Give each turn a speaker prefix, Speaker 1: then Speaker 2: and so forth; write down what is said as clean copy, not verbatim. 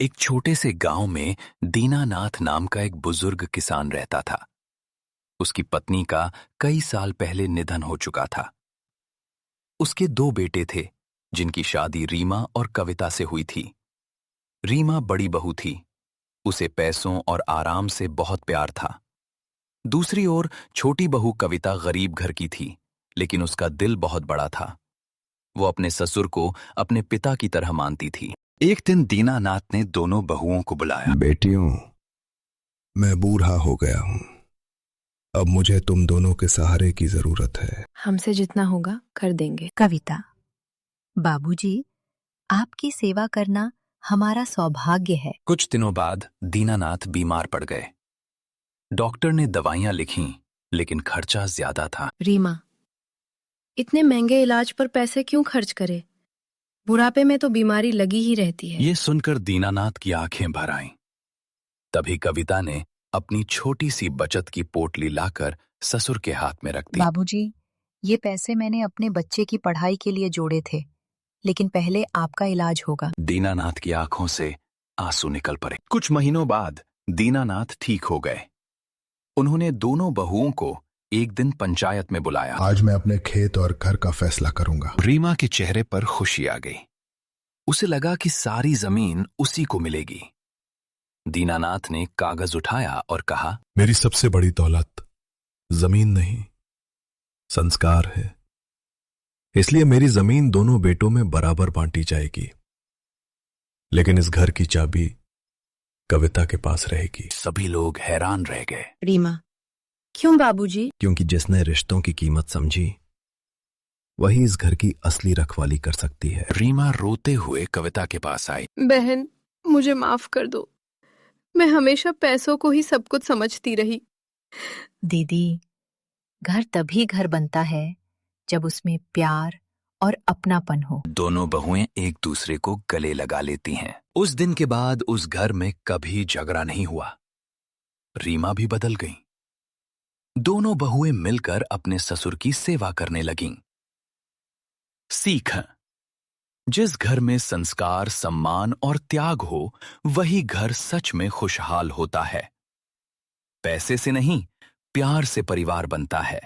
Speaker 1: एक छोटे से गांव में दीनानाथ नाम का एक बुजुर्ग किसान रहता था। उसकी पत्नी का कई साल पहले निधन हो चुका था। उसके दो बेटे थे, जिनकी शादी रीमा और कविता से हुई थी। रीमा बड़ी बहू थी। उसे पैसों और आराम से बहुत प्यार था। दूसरी ओर छोटी बहू कविता गरीब घर की थी, लेकिन उसका दिल बहुत बड़ा था। वो अपने ससुर को अपने पिता की तरह मानती थी। एक दिन दीनानाथ ने दोनों बहुओं को बुलाया।
Speaker 2: बेटियों, मैं बूढ़ा हो गया हूं। अब मुझे तुम दोनों के सहारे की जरूरत है।
Speaker 3: हमसे जितना होगा कर देंगे।
Speaker 4: कविता, बाबूजी, आपकी सेवा करना हमारा सौभाग्य है।
Speaker 1: कुछ दिनों बाद दीनानाथ बीमार पड़ गए। डॉक्टर ने दवाइयां लिखीं, लेकिन खर्चा ज्यादा था।
Speaker 3: रीमा, इतने महंगे इलाज पर पैसे क्यों खर्च करे? बुढ़ापे में तो बीमारी लगी ही रहती है।
Speaker 1: ये सुनकर दीनानाथ की आंखें भर आईं। तभी कविता ने अपनी छोटी सी बचत की पोटली लाकर ससुर के हाथ में रख दी।
Speaker 4: बाबूजी, ये पैसे मैंने अपने बच्चे की पढ़ाई के लिए जोड़े थे, लेकिन पहले आपका इलाज होगा।
Speaker 1: दीनानाथ की आंखों से आंसू निकल पड़े। कुछ महीनों बाद दीनानाथ ठीक हो गए। उन्होंने दोनों बहुओं को एक दिन पंचायत में बुलाया।
Speaker 2: आज मैं अपने खेत और घर का फैसला करूंगा।
Speaker 1: रीमा के चेहरे पर खुशी आ गई। उसे लगा कि सारी जमीन उसी को मिलेगी। दीनानाथ ने कागज उठाया और कहा,
Speaker 2: मेरी सबसे बड़ी दौलत जमीन नहीं, संस्कार है। इसलिए मेरी जमीन दोनों बेटों में बराबर बांटी जाएगी, लेकिन इस घर की चाबी कविता के पास रहेगी।
Speaker 1: सभी लोग हैरान रह गए।
Speaker 3: रीमा, क्यों बाबूजी?
Speaker 2: क्योंकि जिसने रिश्तों की कीमत समझी, वही इस घर की असली रखवाली कर सकती है।
Speaker 1: रीमा रोते हुए कविता के पास आई।
Speaker 3: बहन, मुझे माफ कर दो। मैं हमेशा पैसों को ही सब कुछ समझती रही।
Speaker 4: दीदी, घर तभी घर बनता है जब उसमें प्यार और अपनापन हो।
Speaker 1: दोनों बहुएं एक दूसरे को गले लगा लेती हैं। उस दिन के बाद उस घर में कभी झगड़ा नहीं हुआ। रीमा भी बदल गई। दोनों बहुएं मिलकर अपने ससुर की सेवा करने लगीं। सीख: जिस घर में संस्कार, सम्मान और त्याग हो, वही घर सच में खुशहाल होता है। पैसे से नहीं, प्यार से परिवार बनता है।